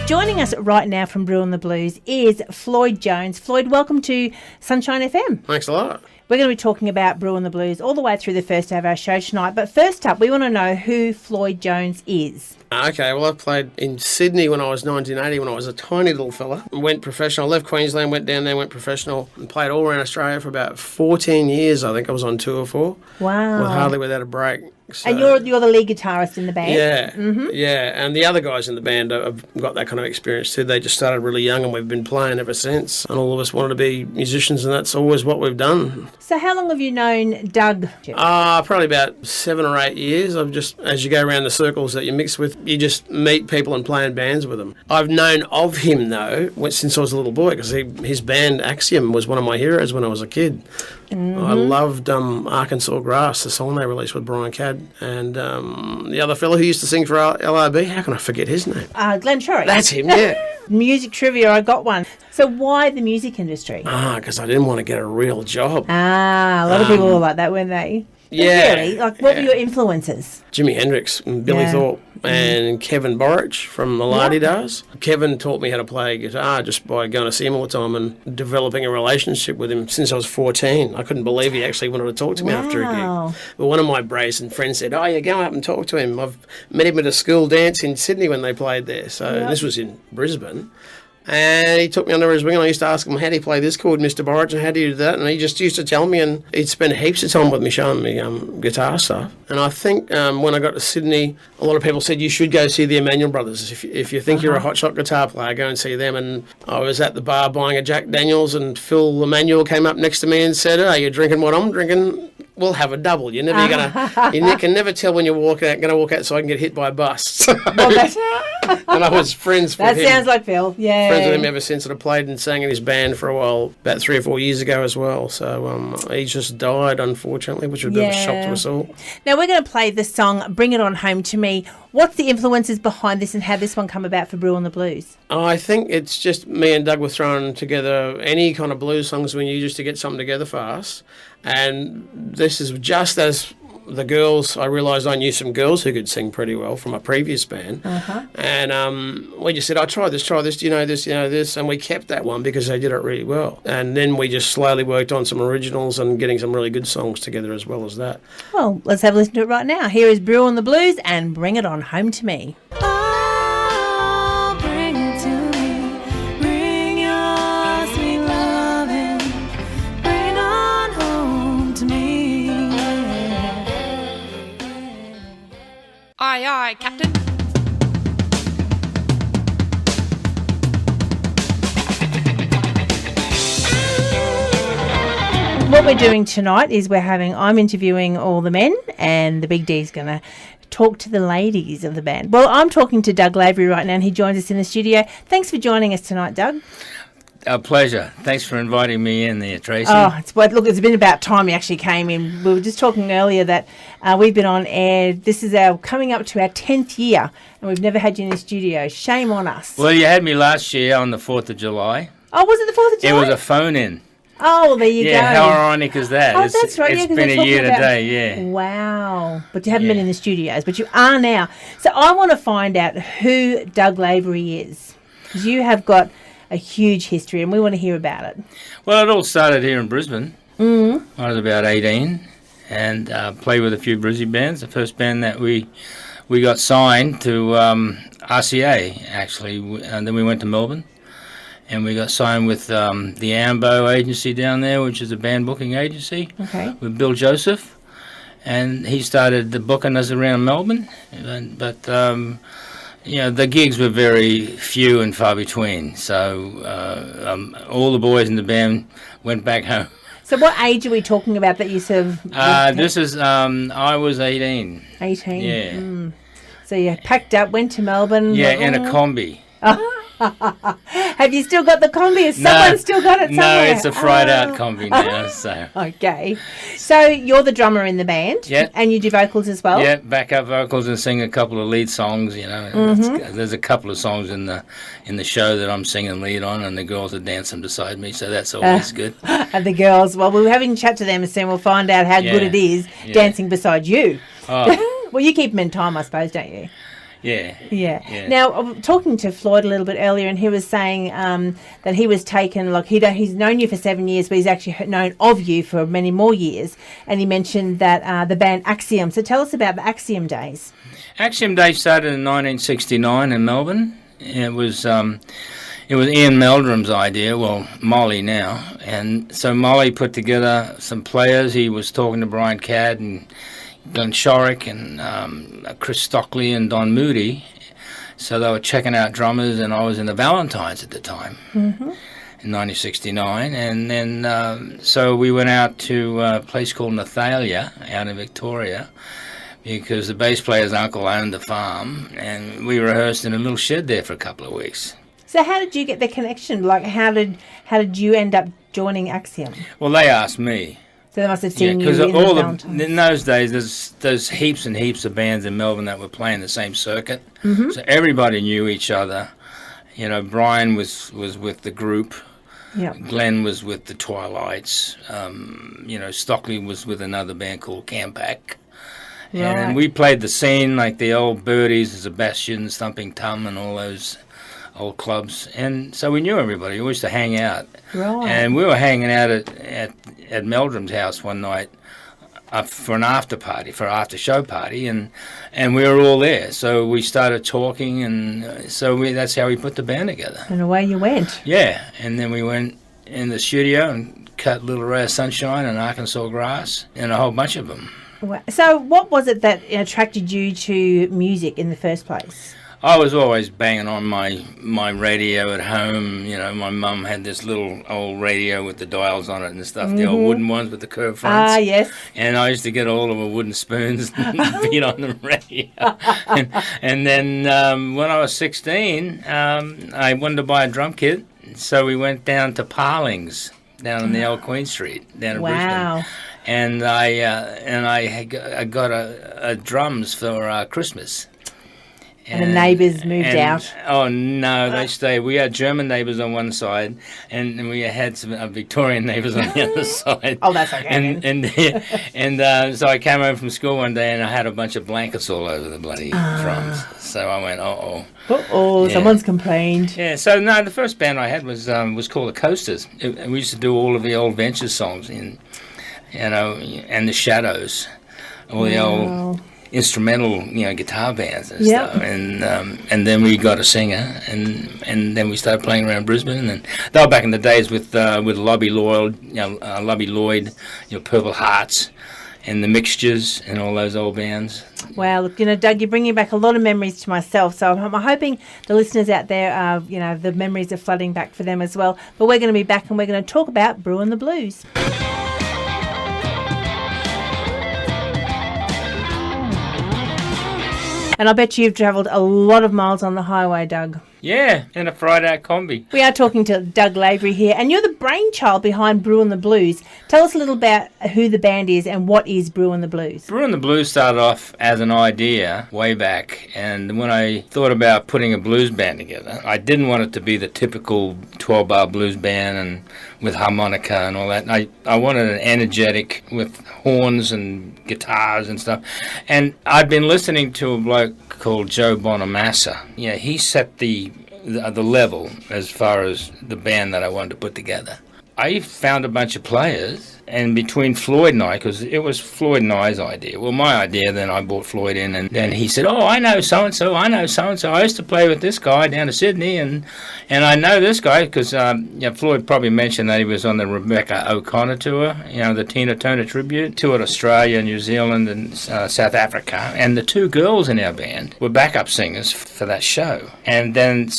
Joining us right now from Brew'n the Blues is Floyd Jones. Floyd, welcome to Sunshine FM. Thanks a lot. We're going to be talking about Brew'n the Blues all the way through the first hour of our show tonight. But first up, we want to know who Floyd Jones is. Okay, well, I played in Sydney when I was 1980, when I was a tiny little fella. Went professional, left Queensland, went down there, went professional, and played all around Australia for about 14 years, I think I was on tour for. Wow. With hardly without a break. So, and you're the lead guitarist in the band? Yeah, yeah. And the other guys in the band have got that kind of experience too. They just started really young and we've been playing ever since. And all of us wanted to be musicians and that's always what we've done. So how long have you known Doug? Probably about 7 or 8 years. I've just, as you go around the circles that you mix with, you just meet people and play in bands with them. I've known of him, though, since I was a little boy, because his band, Axiom, was one of my heroes when I was a kid. I loved Arkansas Grass, the song they released with Brian Cadd. And the other fellow who used to sing for LRB, how can I forget his name? Glenn Shorey. That's him, yeah. Music trivia, I got one. So why the music industry? Because I didn't want to get a real job. A lot of people were like that, weren't they? Yeah. Really? Like, what were your influences? Jimi Hendrix and Billy Thorpe and Kevin Borich from the La-Di-Das. Kevin taught me how to play guitar just by going to see him all the time and developing a relationship with him since I was 14. I couldn't believe he actually wanted to talk to me after a gig. But one of my brazen friends said, "Oh, yeah, go up and talk to him. I've met him at a school dance in Sydney when they played there." So this was in Brisbane. And he took me under his wing and I used to ask him, how do you play this chord, Mr. Borich, and how do you do that? And he just used to tell me, and he'd spend heaps of time with me showing me guitar stuff. And I think when I got to Sydney, a lot of people said, you should go see the Emanuel Brothers. If you think you're a hotshot guitar player, go and see them. And I was at the bar buying a Jack Daniels and Phil Emanuel came up next to me and said, "Are you drinking what I'm drinking? We'll have a double. You're never you can never tell when you're going to walk outside and get hit by a bus." And I was friends with him. That sounds like Phil, yeah. Friends with him ever since. And I played and sang in his band for a while, about 3 or 4 years ago as well. So he just died, unfortunately, which was a bit of a shock to us all. Now we're going to play the song "Bring It On Home to Me." What's the influences behind this and how this one come about for Brew'n the Blues? I think it's just me and Doug were throwing together any kind of blues songs we knew just to get something together for us. And this is just as the girls, I realised I knew some girls who could sing pretty well from a previous band. And we just said, try this, do you know this? And we kept that one because they did it really well. And then we just slowly worked on some originals and getting some really good songs together as well as that. Well, let's have a listen to it right now. Here is Brew'n the Blues and Bring It On Home to Me. Aye, aye, Captain. What we're doing tonight is I'm interviewing all the men and the Big D's going to talk to the ladies of the band. Well, I'm talking to Doug Lavery right now and he joins us in the studio. Thanks for joining us tonight, Doug. A pleasure. Thanks for inviting me in there, Tracy. It's been about time you actually came in. We were just talking earlier that we've been on air. This is coming up to our 10th year, and we've never had you in the studio. Shame on us. Well, you had me last year on the 4th of July. Oh, was it the 4th of July? It was a phone-in. Oh, well, there you go. Yeah, how ironic is that? Oh, that's right. It's been a year today, yeah. Wow. But you haven't been in the studios, but you are now. So I want to find out who Doug Lavery is. Because you have got a huge history and we want to hear about it. Well, it all started here in Brisbane. I was about 18 and played with a few Brizzy bands. The first band that we got signed to RCA, actually, and then we went to Melbourne and we got signed with the Ambo agency down there, which is a band booking agency, with Bill Joseph, and he started booking us around Melbourne, but the gigs were very few and far between, so all the boys in the band went back home. So what age are we talking about that you sort of... This is, I was 18. 18? Yeah. So you packed up, went to Melbourne... Yeah, in a combi. Have you still got the combi? Has someone still got it somewhere? No, it's a fried out combi now. So okay. So you're the drummer in the band? Yeah. And you do vocals as well? Yeah, backup vocals and sing a couple of lead songs, There's a couple of songs in the show that I'm singing lead on and the girls are dancing beside me, so that's always good. And the girls, well, we're having a chat to them soon. We'll find out how good it is dancing beside you. Oh. Well, you keep them in time, I suppose, don't you? Yeah. Yeah. Now, talking to Floyd a little bit earlier, and he was saying that he was taken, like, he's known you for 7 years, but he's actually known of you for many more years. And he mentioned that the band Axiom. So tell us about the Axiom days. Axiom Day started in 1969 in Melbourne. It was Ian Meldrum's idea, well, Molly now. And so Molly put together some players. He was talking to Brian Cadd and Glenn Shorrock and Chris Stockley and Don Moody. So they were checking out drummers, and I was in the Valentines at the time in 1969. And then so we went out to a place called Nathalia out in Victoria, because the bass player's uncle owned the farm, and we rehearsed in a little shed there for a couple of weeks. So how did you get the connection? Like, how did you end up joining Axiom? Well, they asked me. So they must have seen you because in the Valentines. in those days, there's heaps and heaps of bands in Melbourne that were playing the same circuit. So everybody knew each other. You know, Brian was with the group. Yeah. Glenn was with the Twilights. You know, Stockley was with another band called Campac. Right. And we played the scene, like the old Birdies, Sebastian, Stumping Tom, and all those old clubs. And so we knew everybody. We used to hang out. Right. And we were hanging out at Meldrum's house one night for an after show party, and we were all there. So we started talking, and that's how we put the band together. And away you went. Yeah, and then we went in the studio and cut Little Ray of Sunshine and Arkansas Grass and a whole bunch of them. Wow. So what was it that attracted you to music in the first place? I was always banging on my radio at home. You know, my mum had this little old radio with the dials on it and stuff, the old wooden ones with the curved fronts. Ah, yes. And I used to get all of her wooden spoons and beat on the radio. And then when I was 16, I wanted to buy a drum kit, so we went down to Parling's down on the old Queen Street down in Brisbane. And I got a drums for Christmas. And the neighbours moved out. Oh, no, they stayed. We had German neighbours on one side, and we had some Victorian neighbours on the other side. Oh, that's okay. And so I came home from school one day, and I had a bunch of blankets all over the bloody drums. So I went, Uh-oh, someone's complained. Yeah, so no, the first band I had was called the Coasters. We used to do all of the old Ventures songs, and the Shadows, all the old instrumental, guitar bands and stuff, and then we got a singer, and then we started playing around Brisbane, and they were back in the days with Lobby Lloyd, Purple Hearts, and the Mixtures, and all those old bands. Wow, look, Doug, you're bringing back a lot of memories to myself, so I'm hoping the listeners out there, the memories are flooding back for them as well. But we're going to be back, and we're going to talk about Brew'n the Blues. And I bet you've travelled a lot of miles on the highway, Doug. Yeah, in a Friday combi. We are talking to Doug Lavery here, and you're the brainchild behind Brew'n the Blues. Tell us a little about who the band is and what is Brew'n the Blues. Brew'n the Blues started off as an idea way back, and when I thought about putting a blues band together, I didn't want it to be the typical 12-bar blues band and with harmonica and all that. I wanted an energetic with horns and guitars and stuff. And I'd been listening to a bloke called Joe Bonamassa. Yeah, he set the level as far as the band that I wanted to put together. I found a bunch of players, and between Floyd and I, because it was Floyd and I's idea, well, my idea, then I brought Floyd in, and then he said, I know so-and-so, I used to play with this guy down to Sydney, and I know this guy, because Floyd probably mentioned that he was on the Rebecca O'Connor tour, the Tina Turner tribute, toured Australia, New Zealand, and South Africa, and the two girls in our band were backup singers for that show. And then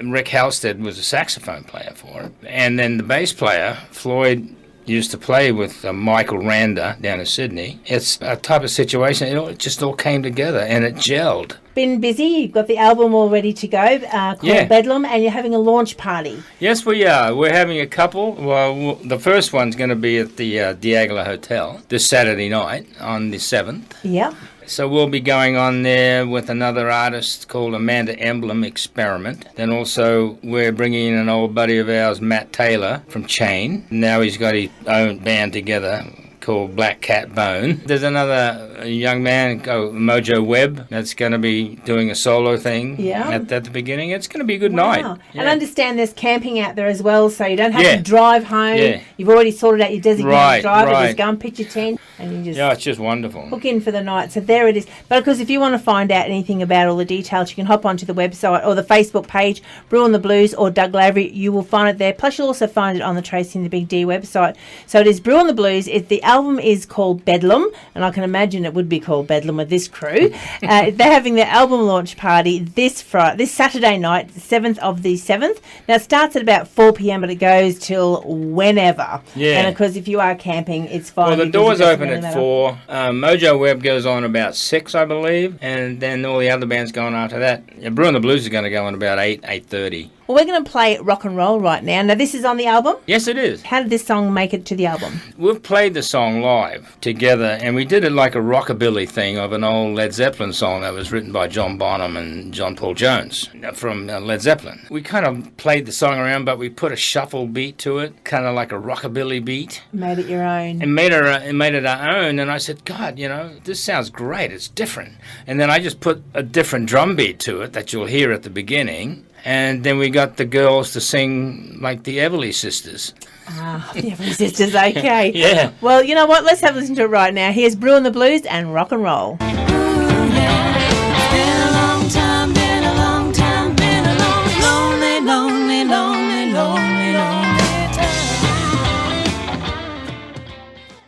Rick Halstead was a saxophone player for it, and then the bass player, Floyd, used to play with Michael Randa down in Sydney. It's a type of situation, it just all came together and it gelled. Been busy, you've got the album all ready to go, called Bedlam, and you're having a launch party. Yes, we are. We're having a couple. Well, the first one's going to be at the Diagla Hotel this Saturday night on the 7th. Yeah. So we'll be going on there with another artist called Amanda Emblem Experiment. Then also we're bringing in an old buddy of ours, Matt Taylor from Chain. Now he's got his own band together called Black Cat Bone. There's another young man, Mojo Webb, that's going to be doing a solo thing at the beginning. It's going to be a good night. Yeah. And understand there's camping out there as well, so you don't have Yeah. to drive home. Yeah. You've already sorted out your designated driver. Right. Just go and pitch your tent and you just It's just wonderful. hook in for the night. So there it is. But of course, if you want to find out anything about all the details, you can hop onto the website or the Facebook page, Brew'n the Blues or Doug Lavery. You will find it there. Plus, you'll also find it on the Tracy and the Big D website. So it is Brew'n the Blues. The album is called Bedlam, and I can imagine it would be called Bedlam with this crew. They're having their album launch party this Saturday night, 7th of the 7th. Now, it starts at about 4 p.m, but it goes till whenever. Yeah. And of course, if you are camping, it's fine. Well, the because doors it doesn't open really at matter. 4. Mojo Webb goes on about 6, I believe, and then all the other bands going after that. Brew'n the Blues is going to go on about 8:30. Well, we're going to play rock and roll right now. Now, this is on the album. Yes, it is. How did this song make it to the album? We've played the song live together, and we did it like a rockabilly thing of an old Led Zeppelin song that was written by John Bonham and John Paul Jones from Led Zeppelin. We kind of played the song around, but we put a shuffle beat to it, kind of like a rockabilly beat. Made it your own. And made it our own, and I said, God, this sounds great, it's different. And then I just put a different drum beat to it that you'll hear at the beginning, and then we got the girls to sing like the Everly Sisters. The Everly Sisters, okay. Yeah. Well, you know what? Let's have a listen to it right now. Here's Brew'n the Blues and rock and roll.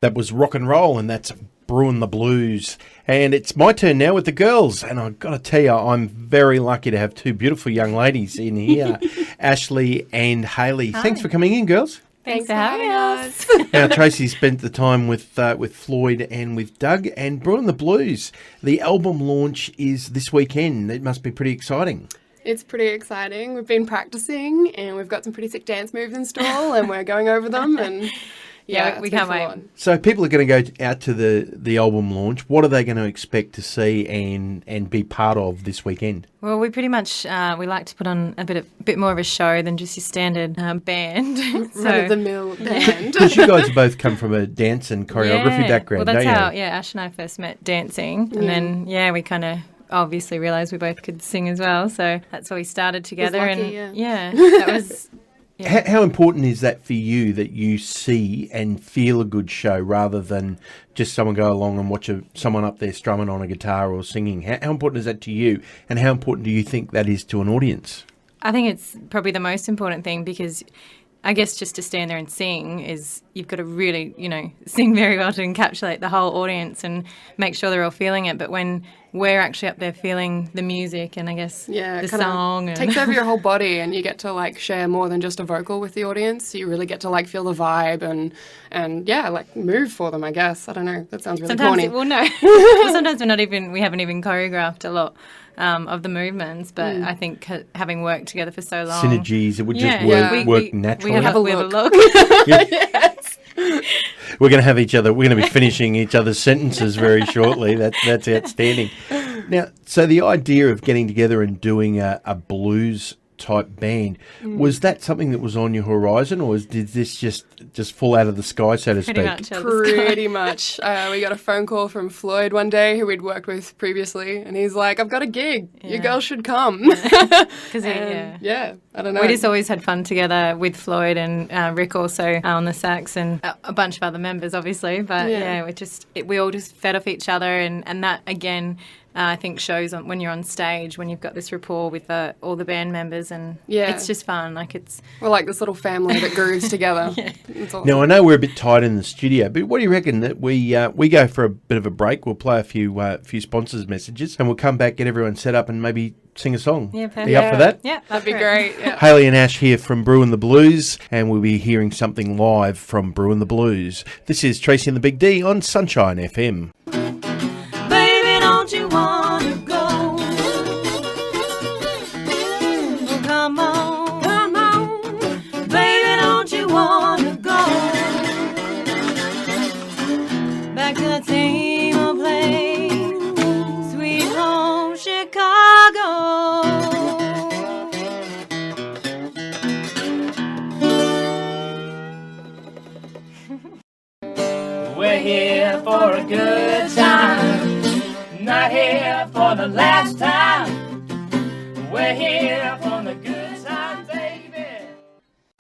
That was rock and roll, and that's Brew'n the Blues. And it's my turn now with the girls. And I've got to tell you, I'm very lucky to have two beautiful young ladies in here, Ashley and Hayley. Hi. Thanks for coming in, girls. Thanks for having us. Now, Tracy spent the time with Floyd and with Doug, and Brew'n the Blues. The album launch is this weekend. It must be pretty exciting. It's pretty exciting. We've been practicing, and we've got some pretty sick dance moves in store, and we're going over them, and Yeah, we it's been can't wait. full on. So people are going to go out to the album launch. What are they going to expect to see and be part of this weekend? Well, we pretty much we like to put on a bit more of a show than just your standard band. Run-of-the-mill band. Because you guys both come from a dance and choreography background, well, that's don't how you? Ash and I first met dancing, and then we kind of obviously realised we both could sing as well. So that's why we started together. lucky, and yeah. that was. How important is that for you that you see and feel a good show rather than just someone go along and watch someone up there strumming on a guitar or singing? How important is that to you, and how important do you think that is to an audience? I think it's probably the most important thing, because I guess just to stand there and sing is you've got to really, sing very well to encapsulate the whole audience and make sure they're all feeling it. But when we're actually up there feeling the music and I guess the it song. And takes over your whole body, and you get to share more than just a vocal with the audience. You really get to feel the vibe and move for them, I guess. I don't know. That sounds really corny. Sometimes we haven't even choreographed a lot of the movements, but I think having worked together for so long, Synergies, it would just Yeah. work naturally. We have a look. Yes. We're going to have we're going to be finishing each other's sentences very shortly. That's outstanding. Now, so the idea of getting together and doing a blues type band, was that something that was on your horizon, or did this just fall out of the sky, so to speak? Pretty much. out of the sky. Pretty much. We got a phone call from Floyd one day, who we'd worked with previously, and he's like, I've got a gig. Yeah. You girls should come. Because I don't know. we just always had fun together with Floyd and Rick also on the sax, and a bunch of other members, obviously. But we all just fed off each other, and that again, I think shows when you're on stage, when you've got this rapport with all the band members, and it's just fun. We're like this little family that grooves together. It's awesome. Now, I know we're a bit tight in the studio, but what do you reckon that we go for a bit of a break? We'll play a few sponsors' messages, and we'll come back, get everyone set up, and maybe sing a song. Yeah, perfect. Are you up for that? Yeah, That'd be great. Yeah. Hayley and Ash here from Brew'n the Blues, and we'll be hearing something live from Brew'n the Blues. This is Tracy and the Big D on Sunshine FM. Baby, don't you want to go? Come on, come on. Baby, don't you want to go? Back to the same old place, sweet home Chicago. We're the last time. We're here for the good time, baby.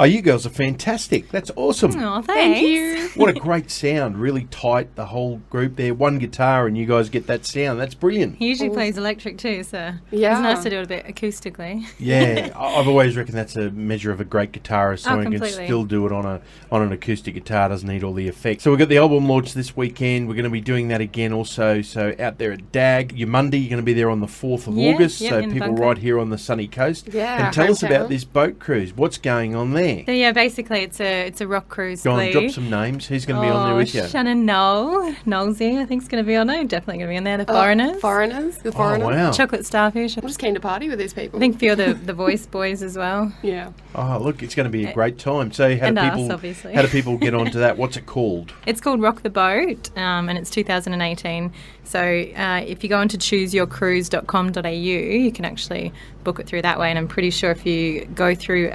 Oh, you girls are fantastic. That's awesome. Oh, thanks. Thank you. What a great sound. Really tight, the whole group there. One guitar and you guys get that sound. That's brilliant. He usually plays electric too, so Yeah. it's nice to do it a bit acoustically. Yeah, I've always reckoned that's a measure of a great guitarist. Someone can completely. still do it on an acoustic guitar, doesn't need all the effects. So we've got the album launch this weekend. We're going to be doing that again also. So out there at DAG, your Monday, you're going to be there on the 4th of Yeah, August. yeah, So in the people bunker. right here on the sunny coast. Yeah, And tell us hometown. about this boat cruise. What's going on there? So yeah, basically it's a rock cruise. Go on, Blue. drop some names. Who's going to be on there with you? Shannon Knowlesy, I think is going to be on there. Definitely going to be on there. The Foreigners. The Oh, Foreigners. wow. Chocolate Starfish. I'm just keen to party with these people. I think a few of the Voice Boys as well. Yeah. Oh, look, it's going to be a great time. So how And do us, people, obviously. how do people get onto that? What's it called? It's called Rock the Boat, and it's 2018. So if you go onto chooseyourcruise.com.au, you can actually book it through that way. And I'm pretty sure if you go through,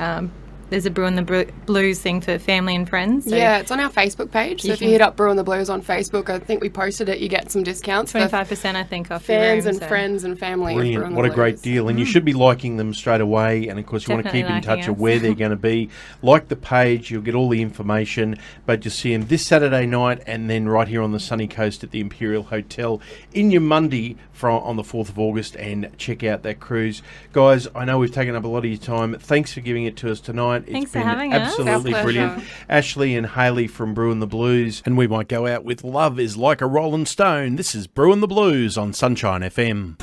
there's a Brew'n the Blues thing for family and friends. So Yeah, it's on our Facebook page. So You if you can- hit up Brew'n the Blues on Facebook, I think we posted it, you get some discounts for 25% I think off your fans room, and so. friends and family. of Brilliant. Brew'n the What a great Blues. deal. And you should be liking them straight away. And of course, you want to keep Definitely in touch liking of us. where they're going to be. Like the page, you'll get all the information. But you'll see them this Saturday night and then right here on the sunny coast at the Imperial Hotel in your Monday on the 4th of August. And check out that cruise. Guys, I know we've taken up a lot of your time. Thanks for giving it to us tonight. Thanks it's for been having us. absolutely Our pleasure. brilliant. Ashley and Hayley from Brew'n the Blues. And we might go out with Love is Like a Rolling Stone. This is Brew'n the Blues on Sunshine FM.